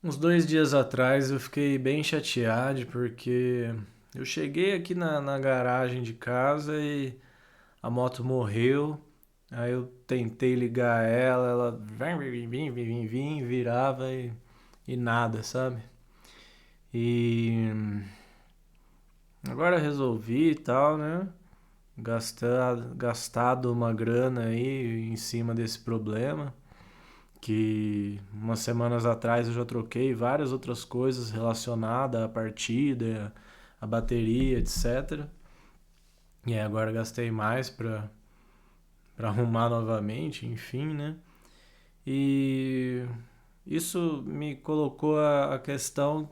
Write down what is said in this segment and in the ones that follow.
Uns 2 dias atrás eu fiquei bem chateado porque eu cheguei aqui na garagem de casa e a moto morreu. Aí eu tentei ligar ela vim, virava e nada, sabe? E agora resolvi e tal, né? Gastado uma grana aí em cima desse problema. Que umas semanas atrás eu já troquei várias outras coisas relacionadas à partida, à bateria, etc. E aí agora gastei mais para arrumar novamente, enfim, né? E isso me colocou a questão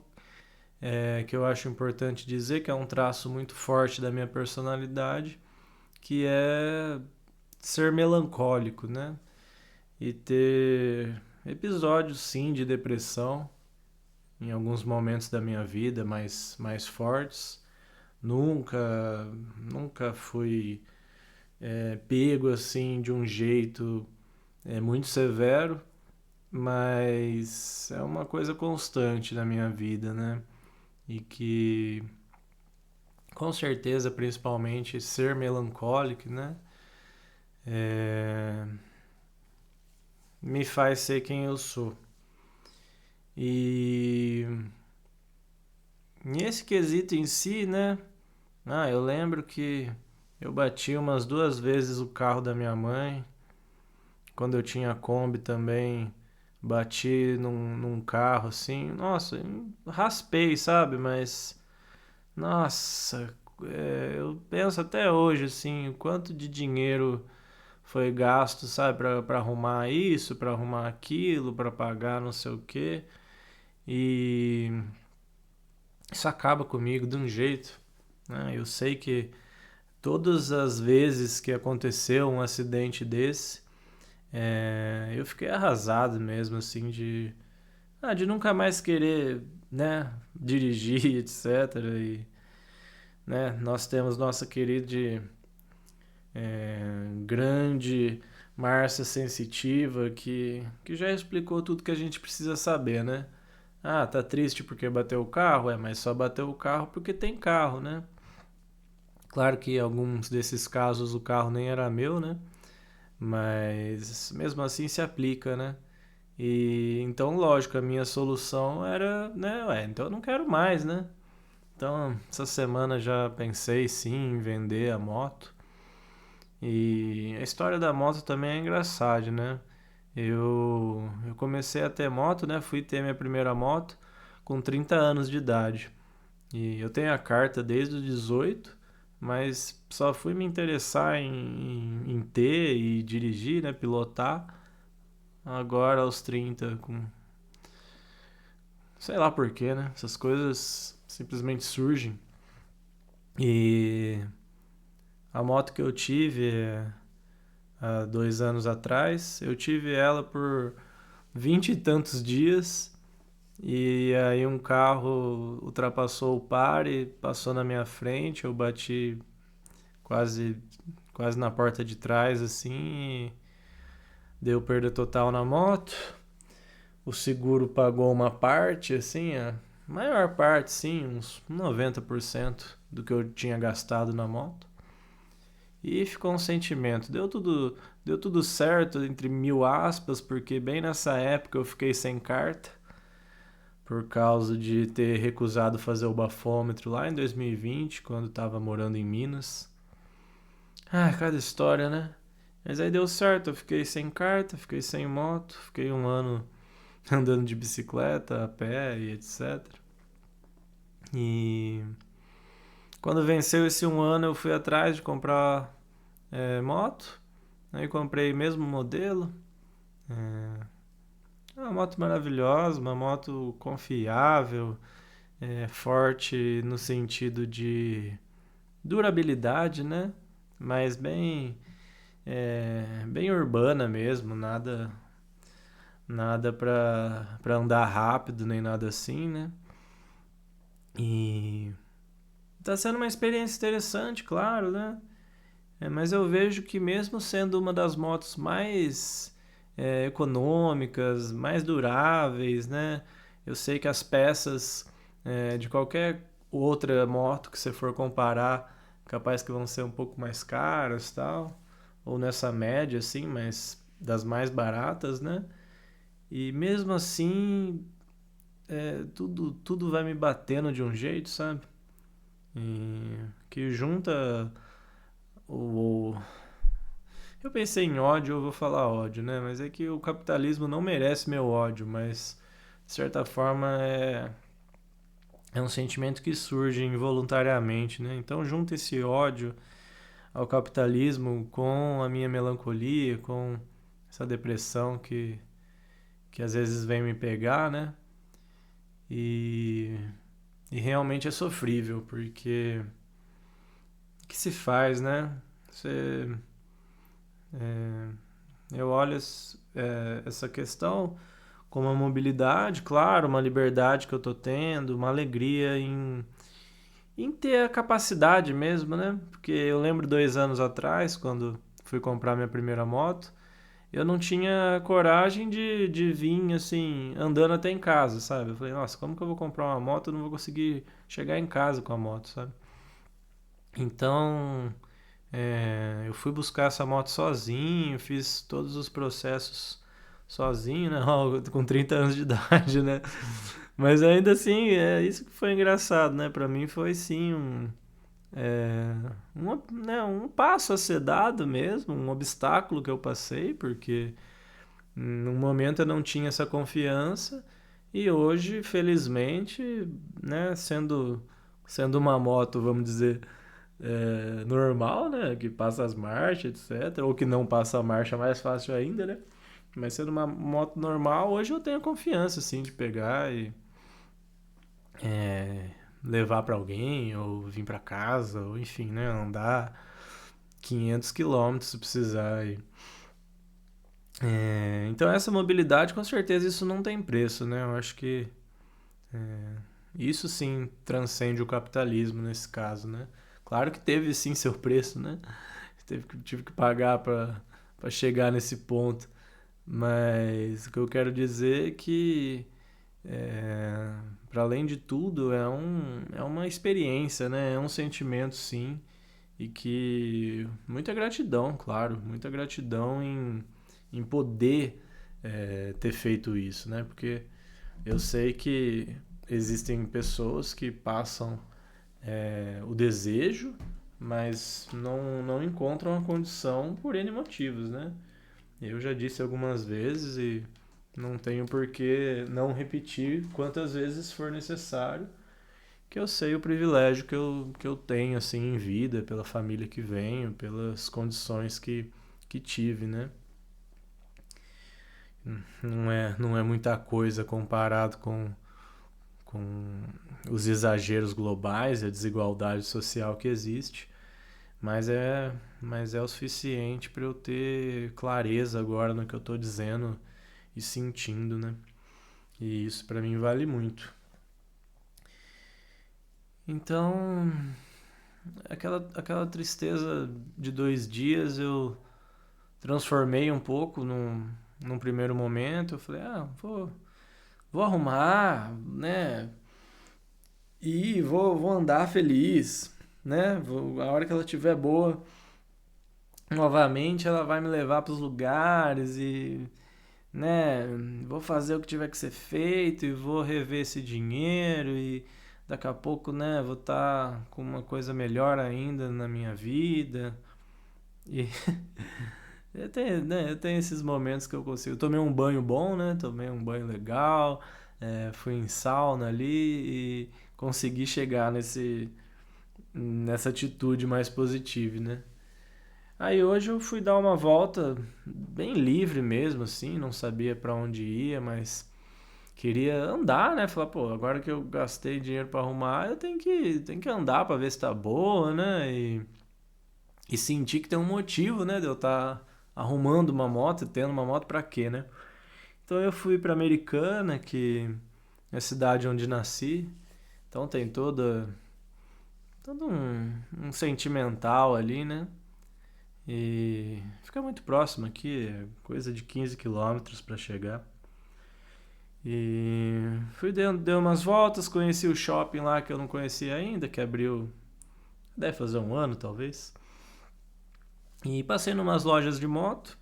que eu acho importante dizer, que é um traço muito forte da minha personalidade, que é ser melancólico, né? E ter episódios sim de depressão em alguns momentos da minha vida mais fortes. Nunca fui pego assim de um jeito muito severo, mas é uma coisa constante na minha vida, né? E que com certeza, principalmente, ser melancólico, né? É, me faz ser quem eu sou. E nesse quesito em si, né? Eu lembro que eu bati umas 2 vezes o carro da minha mãe. Quando eu tinha Kombi também, bati num carro assim. Nossa, raspei, sabe? Mas, nossa, eu penso até hoje assim, o quanto de dinheiro foi gasto, sabe? Pra arrumar isso, pra arrumar aquilo, pra pagar não sei o quê. E isso acaba comigo de um jeito, né? Eu sei que todas as vezes que aconteceu um acidente desse, eu fiquei arrasado mesmo, assim, de nunca mais querer, né, dirigir, etc. E, né, nós temos nossa querida grande Márcia Sensitiva, que já explicou tudo que a gente precisa saber, né? Tá triste porque bateu o carro? Mas só bateu o carro porque tem carro, né? Claro que em alguns desses casos o carro nem era meu, né? Mas mesmo assim se aplica, né? E então, lógico, a minha solução era, né? Então eu não quero mais, né? Então, essa semana já pensei sim em vender a moto. E a história da moto também é engraçada, né? Eu comecei a ter moto, né? Fui ter minha primeira moto com 30 anos de idade. E eu tenho a carta desde os 18, mas só fui me interessar em ter e dirigir, né, pilotar, agora aos 30, com sei lá porquê, né? Essas coisas simplesmente surgem. E a moto que eu tive há 2 anos atrás, eu tive ela por 20 e tantos dias. E aí um carro ultrapassou o pare, passou na minha frente, eu bati quase quase na porta de trás assim, e deu perda total na moto. O seguro pagou uma parte assim, a maior parte sim, uns 90% do que eu tinha gastado na moto. E ficou um sentimento, deu tudo certo entre mil aspas, porque bem nessa época eu fiquei sem carta por causa de ter recusado fazer o bafômetro lá em 2020, quando estava morando em Minas. Cada história, né? Mas aí deu certo, eu fiquei sem carta, fiquei sem moto, fiquei um ano andando de bicicleta, a pé e etc. E quando venceu esse um ano, eu fui atrás de comprar moto. Aí comprei o mesmo modelo. Uma moto maravilhosa, uma moto confiável, forte no sentido de durabilidade, né? Mas bem urbana mesmo, nada pra andar rápido nem nada assim, né? E tá sendo uma experiência interessante, claro, né? Mas eu vejo que mesmo sendo uma das motos mais econômicas, mais duráveis, né? Eu sei que as peças de qualquer outra moto que você for comparar, capaz que vão ser um pouco mais caras, tal, ou nessa média assim, mas das mais baratas, né? E mesmo assim, tudo vai me batendo de um jeito, sabe? Que junta o. Eu pensei em ódio, eu vou falar ódio, né? Mas é que o capitalismo não merece meu ódio, mas de certa forma é um sentimento que surge involuntariamente, né? Então junta esse ódio ao capitalismo com a minha melancolia, com essa depressão que às vezes vem me pegar, né? E, e realmente é sofrível, porque o que se faz, né? Você, é, eu olho essa questão como uma mobilidade, claro, uma liberdade que eu tô tendo, uma alegria em ter a capacidade mesmo, né? Porque eu lembro 2 anos atrás, quando fui comprar minha primeira moto, eu não tinha coragem de vir assim, andando até em casa, sabe? Eu falei, nossa, como que eu vou comprar uma moto? Eu não vou conseguir chegar em casa com a moto, sabe? Então, eu fui buscar essa moto sozinho, fiz todos os processos sozinho, né? Com 30 anos de idade, né? Mas ainda assim, é isso que foi engraçado, né? Pra mim foi sim é, um passo a ser dado mesmo, um obstáculo que eu passei, porque no momento eu não tinha essa confiança e hoje, felizmente, né, sendo uma moto, vamos dizer, normal, né, que passa as marchas, etc, ou que não passa a marcha, mais fácil ainda, né? Mas sendo uma moto normal, hoje eu tenho confiança, assim, de pegar e é, levar para alguém, ou vir para casa, ou enfim, né, andar 500 quilômetros se precisar. Então essa mobilidade, com certeza, isso não tem preço, né? Eu acho que isso sim transcende o capitalismo nesse caso, né? Claro que teve sim seu preço, né? Tive que pagar para chegar nesse ponto. Mas o que eu quero dizer é que, para além de tudo, é uma experiência, né? É um sentimento, sim. E que muita gratidão, claro, muita gratidão em poder ter feito isso, né? Porque eu sei que existem pessoas que passam o desejo, mas não encontram a condição por N motivos, né? Eu já disse algumas vezes e não tenho por que não repetir quantas vezes for necessário que eu sei o privilégio que eu tenho assim em vida, pela família que venho, pelas condições que tive, né? Não é muita coisa comparado com os exageros globais e a desigualdade social que existe, mas mas é o suficiente para eu ter clareza agora no que eu estou dizendo e sentindo, né? E isso para mim vale muito. Então, aquela tristeza de 2 dias eu transformei um pouco num primeiro momento. Eu falei, vou arrumar, né? E vou andar feliz, né? A hora que ela estiver boa, novamente ela vai me levar para os lugares e, né? Vou fazer o que tiver que ser feito e vou rever esse dinheiro e daqui a pouco, né? Vou estar com uma coisa melhor ainda na minha vida. E eu tenho esses momentos que eu consigo. Eu tomei um banho bom, né? Tomei um banho legal, fui em sauna ali e consegui chegar nessa atitude mais positiva, né? Aí hoje eu fui dar uma volta bem livre mesmo, assim, não sabia para onde ia, mas queria andar, né? Falar, pô, agora que eu gastei dinheiro para arrumar, eu tenho que andar para ver se tá boa, né? E sentir que tem um motivo, né, de eu estar arrumando uma moto, tendo uma moto para quê, né? Então eu fui para Americana, que é a cidade onde nasci. Então tem todo um sentimental ali, né? E fica muito próximo aqui, é coisa de 15 quilômetros para chegar. E dei umas voltas, conheci o shopping lá que eu não conhecia ainda, que abriu, deve fazer um ano talvez. E passei em umas lojas de moto,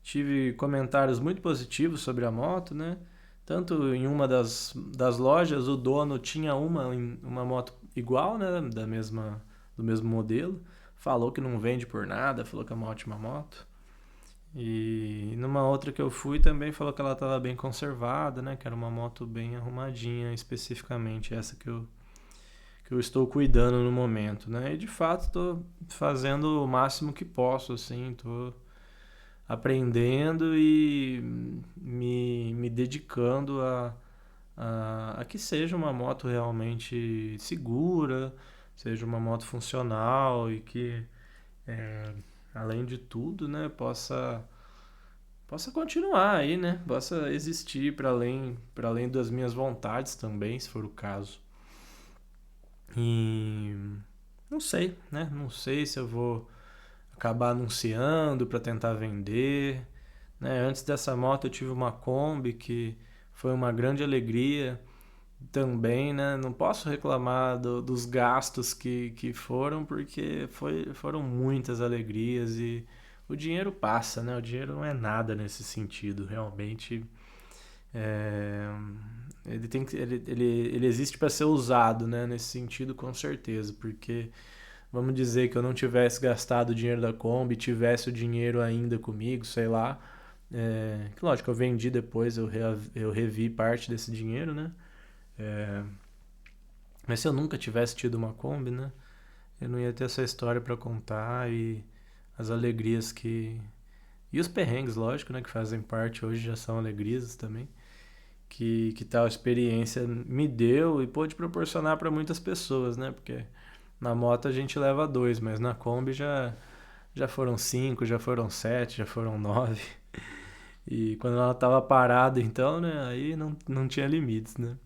tive comentários muito positivos sobre a moto, né? Tanto em uma das lojas, o dono tinha uma moto igual, né? Do mesmo modelo. Falou que não vende por nada, falou que é uma ótima moto. E numa outra que eu fui também falou que ela estava bem conservada, né? Que era uma moto bem arrumadinha, especificamente essa que eu estou cuidando no momento, né? E de fato estou fazendo o máximo que posso, assim, estou aprendendo e me dedicando a que seja uma moto realmente segura, seja uma moto funcional e que, além de tudo, né, possa continuar aí, né? Possa existir para além das minhas vontades também, se for o caso. E não sei, né? Não sei se eu vou acabar anunciando para tentar vender, né? Antes dessa moto eu tive uma Kombi que foi uma grande alegria também, né? Não posso reclamar dos gastos que foram, porque foram muitas alegrias e o dinheiro passa, né? O dinheiro não é nada nesse sentido, realmente. É, ele existe para ser usado, né? Nesse sentido, com certeza, porque vamos dizer que eu não tivesse gastado o dinheiro da Kombi, tivesse o dinheiro ainda comigo, sei lá. Que lógico, eu vendi depois, eu revi parte desse dinheiro, né? É, mas se eu nunca tivesse tido uma Kombi, né? Eu não ia ter essa história para contar e as alegrias que. E os perrengues, lógico, né? Que fazem parte hoje já são alegrias também. Que tal experiência me deu e pôde proporcionar para muitas pessoas, né? Porque na moto a gente leva dois, mas na Kombi já foram cinco, já foram sete, já foram nove. E quando ela tava parada, então, né? Aí não tinha limites, né?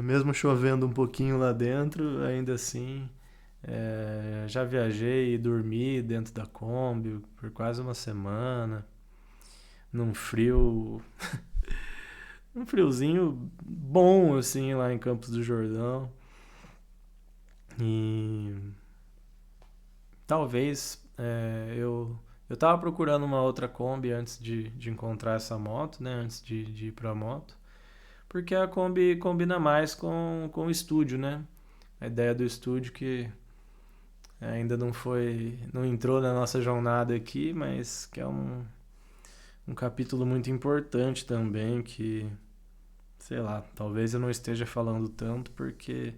Mesmo chovendo um pouquinho lá dentro, ainda assim, já viajei e dormi dentro da Kombi por quase uma semana, num frio, um friozinho bom, assim, lá em Campos do Jordão. E talvez eu tava procurando uma outra Kombi antes de encontrar essa moto, né? Antes de ir pra moto. Porque a Kombi combina mais com o estúdio, né? A ideia do estúdio que ainda não entrou na nossa jornada aqui, mas que é um capítulo muito importante também, que, sei lá, talvez eu não esteja falando tanto porque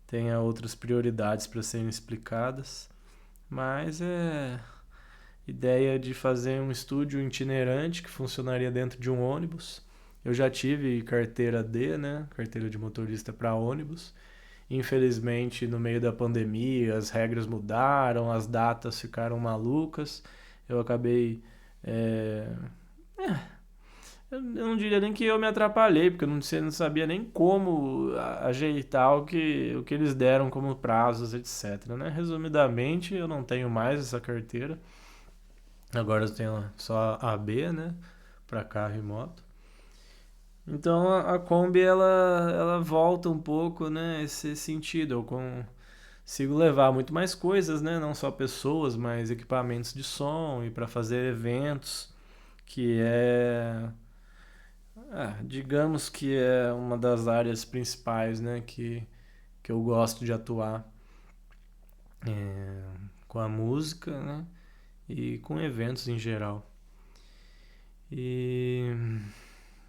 tenha outras prioridades para serem explicadas, mas é ideia de fazer um estúdio itinerante que funcionaria dentro de um ônibus. Eu já tive carteira D, né? Carteira de motorista para ônibus. Infelizmente, no meio da pandemia, as regras mudaram, as datas ficaram malucas. Eu acabei. É... Eu não diria nem que eu me atrapalhei, porque eu não sabia nem como ajeitar o que eles deram como prazos, etc. Né? Resumidamente, eu não tenho mais essa carteira. Agora eu tenho só a B, né? Para carro e moto. Então a Kombi ela volta um pouco, né? Esse sentido. Eu consigo levar muito mais coisas, né? Não só pessoas, mas equipamentos de som e para fazer eventos, que digamos que é uma das áreas principais, né? Que eu gosto de atuar com a música, né? E com eventos em geral. E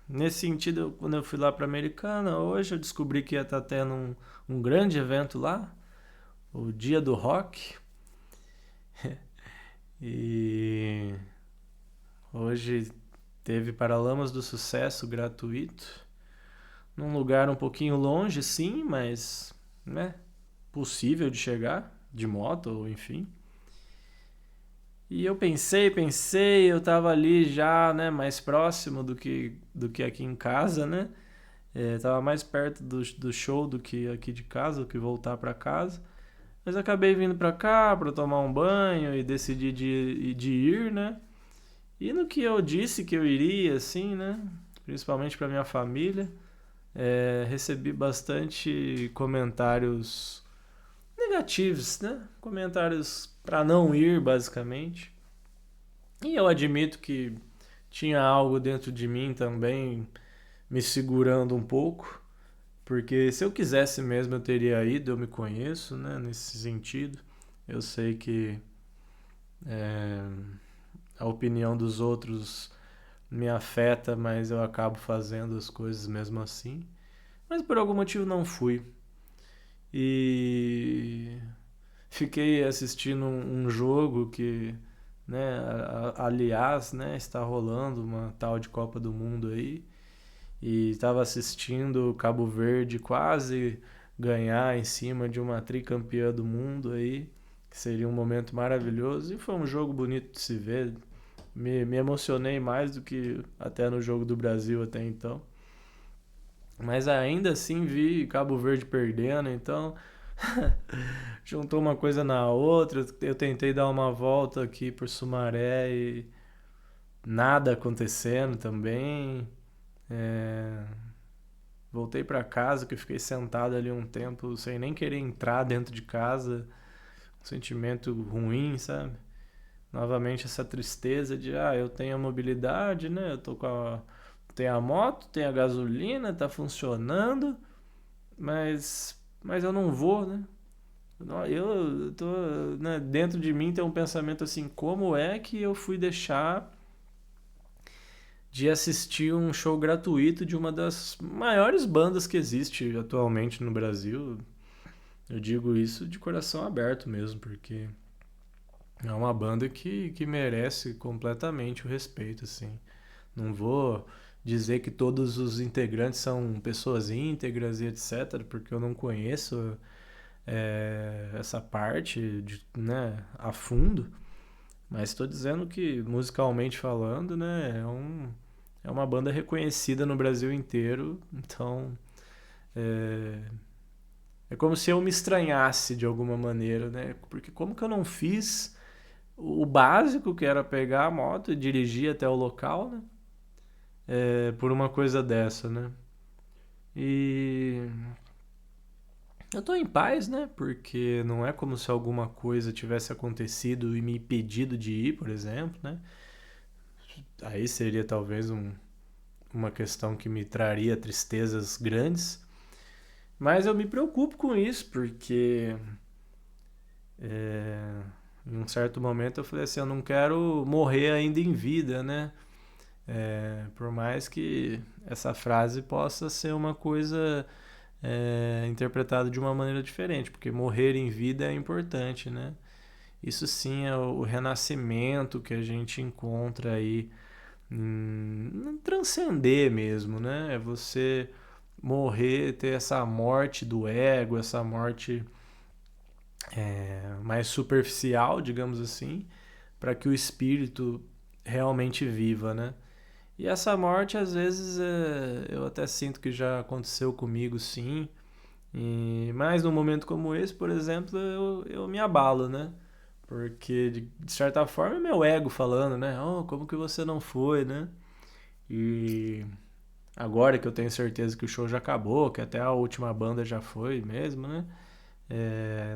nesse sentido, quando eu fui lá para Americana, hoje eu descobri que ia estar tendo um grande evento lá, o Dia do Rock. E hoje teve Paralamas do Sucesso gratuito, num lugar um pouquinho longe, sim, mas, né, possível de chegar, de moto ou enfim. E eu pensei, eu tava ali já, né, mais próximo do que aqui em casa, né? Tava mais perto do show do que aqui de casa, do que voltar pra casa. Mas acabei vindo pra cá pra tomar um banho e decidi de ir, né? E no que eu disse que eu iria, assim, né? principalmente para minha família. Recebi bastante comentários negativos, né? Comentários para não ir, basicamente. E eu admito que tinha algo dentro de mim também me segurando um pouco, porque se eu quisesse mesmo eu teria ido, eu me conheço, né? Nesse sentido. Eu sei que é, a opinião dos outros me afeta, mas eu acabo fazendo as coisas mesmo assim. Mas por algum motivo não fui. E fiquei assistindo um jogo que, né, aliás, né, está rolando uma tal de Copa do Mundo aí. E estava assistindo o Cabo Verde quase ganhar em cima de uma tricampeã do mundo aí, que seria um momento maravilhoso. E foi um jogo bonito de se ver. Me emocionei mais do que até no jogo do Brasil até então. Mas ainda assim vi Cabo Verde perdendo, então juntou uma coisa na outra. Eu tentei dar uma volta aqui por Sumaré e nada acontecendo também. É, Voltei para casa, que eu fiquei sentado ali um tempo sem nem querer entrar dentro de casa. Um sentimento ruim, sabe? Novamente essa tristeza de, eu tenho a mobilidade, né? Eu tô com a... Tem a moto, tem a gasolina, tá funcionando, mas eu não vou, né? Eu tô, né, dentro de mim tem um pensamento assim, como é que eu fui deixar de assistir um show gratuito de uma das maiores bandas que existe atualmente no Brasil? Eu digo isso de coração aberto mesmo, porque é uma banda que merece completamente o respeito, assim. Não vou dizer que todos os integrantes são pessoas íntegras e etc, porque eu não conheço essa parte né, a fundo, mas estou dizendo que musicalmente falando, né, é uma banda reconhecida no Brasil inteiro, então é, é como se eu me estranhasse de alguma maneira, né? Porque como que eu não fiz o básico, que era pegar a moto e dirigir até o local, né? Por uma coisa dessa, né? E eu tô em paz, né? Porque não é como se alguma coisa tivesse acontecido e me impedido de ir, por exemplo, né? Aí seria talvez uma questão que me traria tristezas grandes. Mas eu me preocupo com isso, porque é, em um certo momento eu falei assim, eu não quero morrer ainda em vida, né? Por mais que essa frase possa ser uma coisa interpretada de uma maneira diferente, porque morrer em vida é importante, né? Isso sim é o renascimento que a gente encontra aí transcender mesmo, né? É você morrer, ter essa morte do ego, essa morte mais superficial, digamos assim, para que o espírito realmente viva, né? E essa morte, às vezes, eu até sinto que já aconteceu comigo, sim. Mas num momento como esse, por exemplo, eu me abalo, né? Porque, de certa forma, é meu ego falando, né? Oh, como que você não foi, né? E agora que eu tenho certeza que o show já acabou, que até a última banda já foi mesmo, né?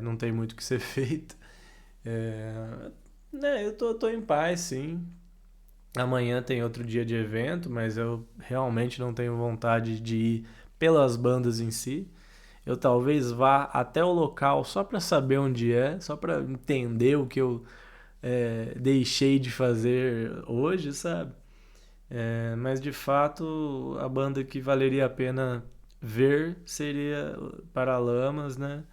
Não tem muito o que ser feito. É, né, eu tô em paz, sim. Amanhã tem outro dia de evento, mas eu realmente não tenho vontade de ir pelas bandas em si. Eu talvez vá até o local só para saber onde é, só para entender o que eu deixei de fazer hoje, sabe? Mas de fato, a banda que valeria a pena ver seria Paralamas, né?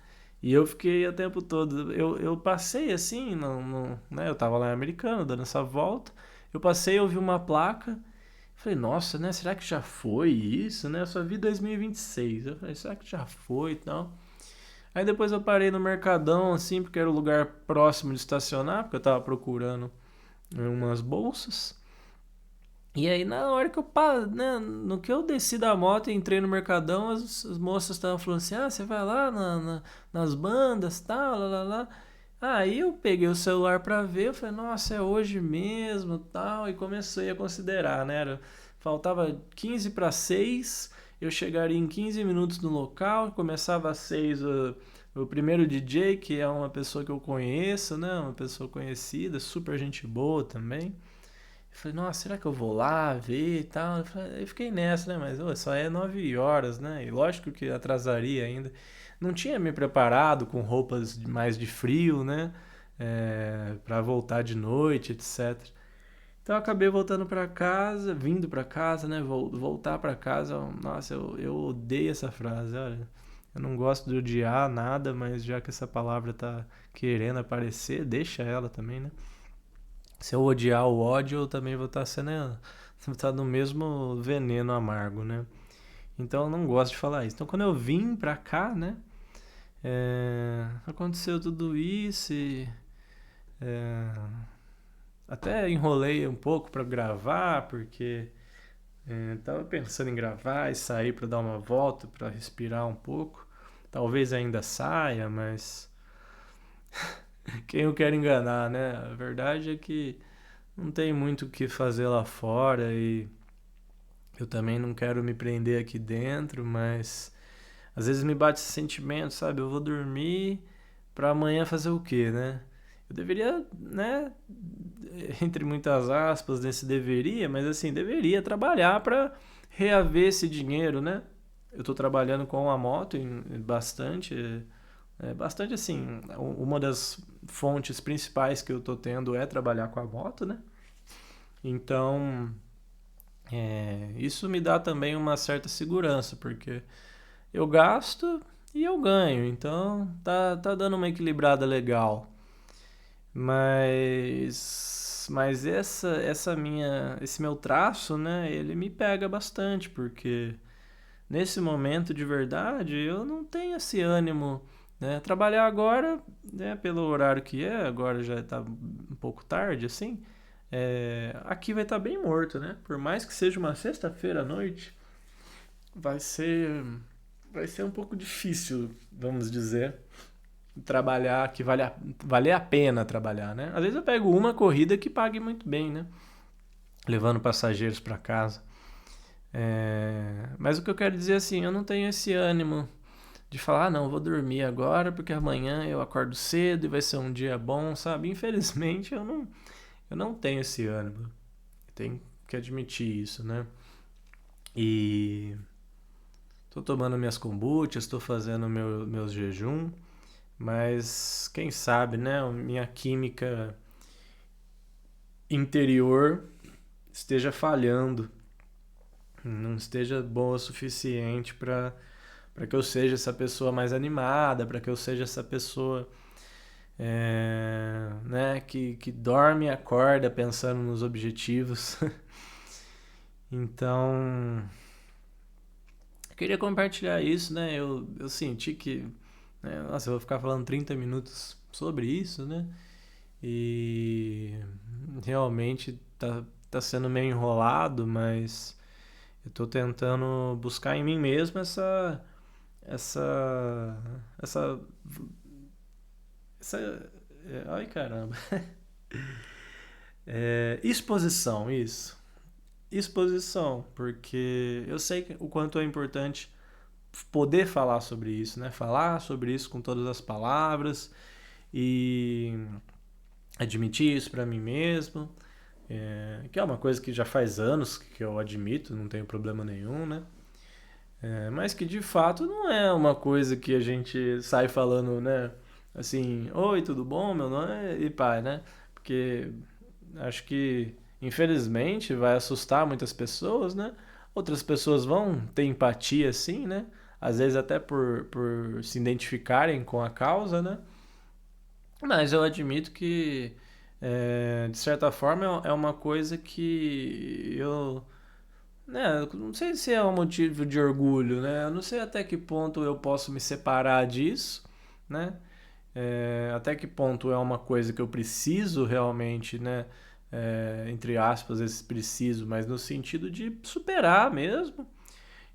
E eu fiquei o tempo todo. Eu passei assim, né? Eu tava lá em Americana dando essa volta. Eu passei, eu vi uma placa. Falei, nossa, né? Será que já foi isso, né? Eu só vi 2026. Eu falei, será que já foi e tal? Aí depois eu parei no Mercadão, assim, porque era o lugar próximo de estacionar, porque eu tava procurando umas bolsas. E aí na hora que né, no que eu desci da moto e entrei no Mercadão, as moças estavam falando assim, você vai lá nas bandas, tal, lá. Aí eu peguei o celular pra ver, eu falei, nossa, é hoje mesmo, tal, e comecei a considerar, né? faltava 15 para 6, eu chegaria em 15 minutos no local, começava às 6 o primeiro DJ, que é uma pessoa que eu conheço, né? Uma pessoa conhecida, super gente boa também. Eu falei, nossa, será que eu vou lá ver e tal? Eu fiquei nessa, né? Mas só é 9 horas, né? E lógico que atrasaria ainda. Não tinha me preparado com roupas mais de frio, né? Para voltar de noite, etc. Então eu acabei voltando para casa, vindo para casa, né? Voltar para casa. Nossa, eu odeio essa frase, olha. Eu não gosto de odiar nada, mas já que essa palavra tá querendo aparecer, deixa ela também, né? Se eu odiar o ódio, eu também vou estar sendo. Vou estar no mesmo veneno amargo, né? Então eu não gosto de falar isso. Então quando eu vim pra cá, né? Aconteceu tudo isso e. é, Até enrolei um pouco pra gravar, porque tava pensando em gravar e sair pra dar uma volta, pra respirar um pouco. Talvez ainda saia, mas quem eu quero enganar, né? A verdade é que não tem muito o que fazer lá fora e eu também não quero me prender aqui dentro, mas às vezes me bate esse sentimento, sabe? Eu vou dormir pra amanhã fazer o quê, né? Eu deveria, né? Entre muitas aspas, nesse deveria, mas assim, deveria trabalhar pra reaver esse dinheiro, né? Eu tô trabalhando com a moto bastante. Bastante assim, uma das fontes principais que eu tô tendo é trabalhar com a moto, né? Então, isso me dá também uma certa segurança, porque eu gasto e eu ganho, então tá dando uma equilibrada legal. Mas esse meu traço, né, ele me pega bastante, porque nesse momento de verdade eu não tenho esse ânimo, né? Trabalhar agora, né, pelo horário que é, agora já tá um pouco tarde, assim, aqui vai estar bem morto, né? Por mais que seja uma sexta-feira à noite, vai ser, vai ser um pouco difícil, vamos dizer, trabalhar, que vale a pena trabalhar, né? Às vezes eu pego uma corrida que pague muito bem, né? Levando passageiros para casa. Mas o que eu quero dizer assim, eu não tenho esse ânimo de falar, não, vou dormir agora porque amanhã eu acordo cedo e vai ser um dia bom, sabe? Infelizmente eu não tenho esse ânimo. Eu tenho que admitir isso, né? E tô tomando minhas kombuchas, tô fazendo meus jejum, mas quem sabe, né? Minha química interior esteja falhando, não esteja boa o suficiente para que eu seja essa pessoa mais animada, para que eu seja essa pessoa né, que dorme e acorda pensando nos objetivos. Então, eu queria compartilhar isso, né? Eu senti que, né, nossa, eu vou ficar falando 30 minutos sobre isso, né? E realmente tá sendo meio enrolado, mas eu tô tentando buscar em mim mesmo essa, essa, ai caramba, exposição, isso, exposição, porque eu sei o quanto é importante poder falar sobre isso, né? Falar sobre isso com todas as palavras e admitir isso pra mim mesmo, que é uma coisa que já faz anos que eu admito, não tenho problema nenhum, né? Mas que de fato não é uma coisa que a gente sai falando, né? Assim, oi, tudo bom? Meu nome é... E pá, né? Porque acho que, infelizmente, vai assustar muitas pessoas, né? Outras pessoas vão ter empatia, sim, né? Às vezes até por se identificarem com a causa, né? Mas eu admito que, de certa forma, é uma coisa que eu né, não sei se é um motivo de orgulho, né? Eu não sei até que ponto eu posso me separar disso, né? Até que ponto é uma coisa que eu preciso realmente, né? Entre aspas, esse preciso, mas no sentido de superar mesmo.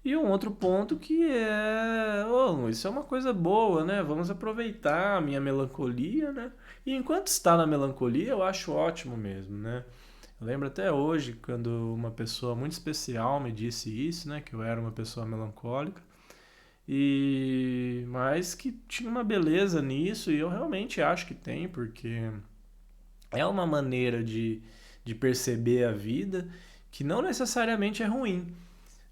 E um outro ponto que isso é uma coisa boa, né? Vamos aproveitar a minha melancolia, né? E enquanto está na melancolia, eu acho ótimo mesmo, né? Eu lembro até hoje quando uma pessoa muito especial me disse isso, né, que eu era uma pessoa melancólica. Mas que tinha uma beleza nisso e eu realmente acho que tem, porque é uma maneira de perceber a vida que não necessariamente é ruim,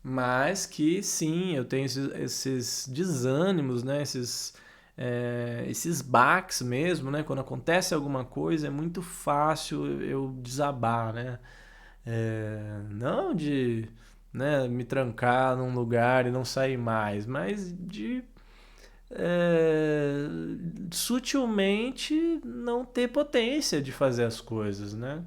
mas que sim, eu tenho esses desânimos, né? Esses baques mesmo, né? Quando acontece alguma coisa é muito fácil eu desabar, né? Não de, né, me trancar num lugar e não sair mais, mas de é, sutilmente não ter potência de fazer as coisas, né?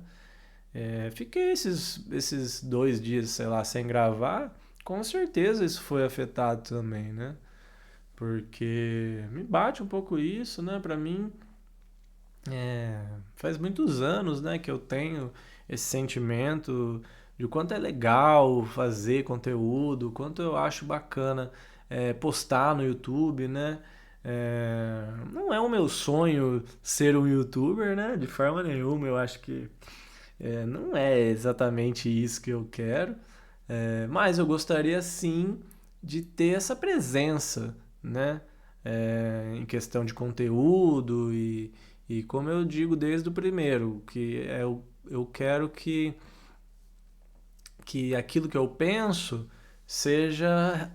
Fiquei esses 2 dias, sei lá, sem gravar. Com certeza isso foi afetado também, né? Porque me bate um pouco isso, né? Pra mim, faz muitos anos, né, que eu tenho esse sentimento de o quanto é legal fazer conteúdo, o quanto eu acho bacana postar no YouTube, né? Não é o meu sonho ser um YouTuber, né? De forma nenhuma, eu acho que não é exatamente isso que eu quero, mas eu gostaria sim de ter essa presença, né? Em questão de conteúdo e como eu digo desde o primeiro, eu quero que aquilo que eu penso seja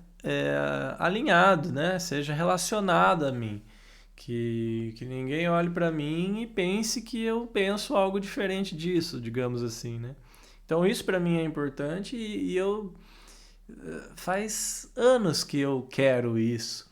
alinhado, né? Seja relacionado a mim. Que ninguém olhe para mim e pense que eu penso algo diferente disso, digamos assim, né? Então isso para mim é importante e eu faz anos que eu quero isso.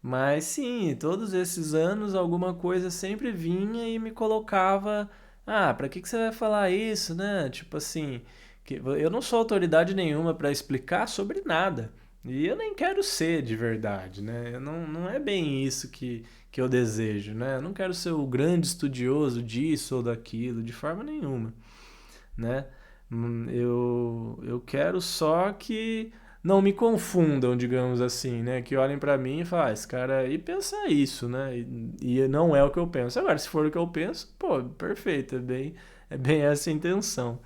Mas sim, todos esses anos alguma coisa sempre vinha e me colocava, para que você vai falar isso, né? Tipo assim, que eu não sou autoridade nenhuma para explicar sobre nada. E eu nem quero ser de verdade, né? Não é bem isso que eu desejo, né? Eu não quero ser o grande estudioso disso ou daquilo, de forma nenhuma, né? Eu quero só que não me confundam, digamos assim, né? Que olhem pra mim e falem, esse cara aí pensa isso, né? E não é o que eu penso. Agora, se for o que eu penso, pô, perfeito, é bem essa a intenção.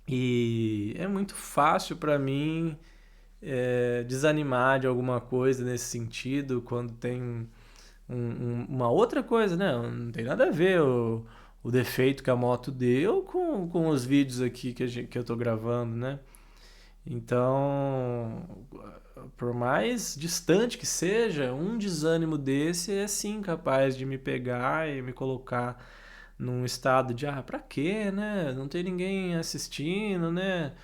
E é muito fácil pra mim desanimar de alguma coisa nesse sentido quando tem uma outra coisa, né? Não tem nada a ver o defeito que a moto deu com os vídeos aqui que eu tô gravando, né? Então, por mais distante que seja, um desânimo desse é sim capaz de me pegar e me colocar num estado de, pra quê, né? Não tem ninguém assistindo, né?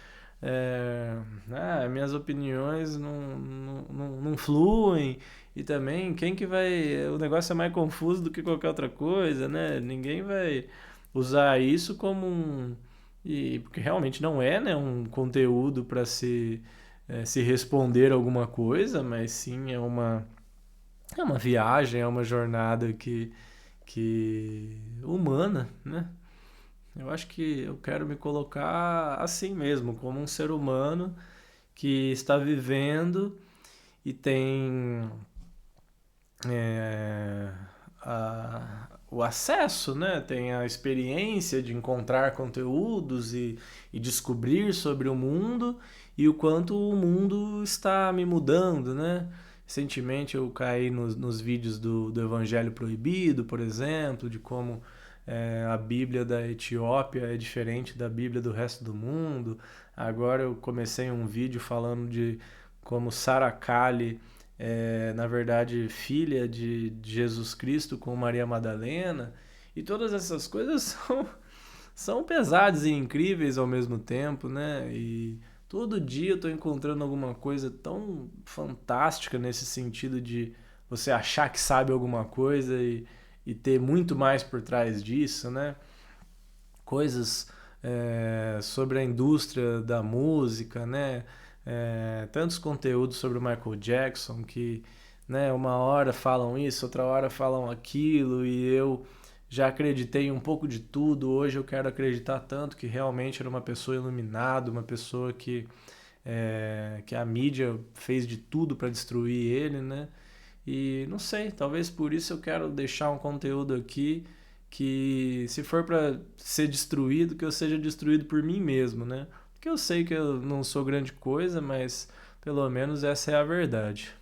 Minhas opiniões não fluem e também quem que vai. O negócio é mais confuso do que qualquer outra coisa, né? Ninguém vai usar isso como porque realmente não é, né, um conteúdo para se responder alguma coisa, mas sim é uma viagem, é uma jornada que humana, né? Eu acho que eu quero me colocar assim mesmo, como um ser humano que está vivendo e tem é, o acesso, né? Tem a experiência de encontrar conteúdos e descobrir sobre o mundo e o quanto o mundo está me mudando, né? Recentemente eu caí nos vídeos do Evangelho Proibido, por exemplo, de como a Bíblia da Etiópia é diferente da Bíblia do resto do mundo. Agora eu comecei um vídeo falando de como Sarah Kali na verdade, filha de Jesus Cristo com Maria Madalena. E todas essas coisas são pesadas e incríveis ao mesmo tempo, né? E todo dia eu tô encontrando alguma coisa tão fantástica nesse sentido de você achar que sabe alguma coisa e ter muito mais por trás disso, né? Coisas sobre a indústria da música, né? Tantos conteúdos sobre o Michael Jackson que, né, uma hora falam isso, outra hora falam aquilo e eu já acreditei em um pouco de tudo. Hoje eu quero acreditar tanto que realmente era uma pessoa iluminada, uma pessoa que a mídia fez de tudo para destruir ele, né? E não sei, talvez por isso eu quero deixar um conteúdo aqui que se for para ser destruído, que eu seja destruído por mim mesmo, né? Porque eu sei que eu não sou grande coisa, mas pelo menos essa é a verdade.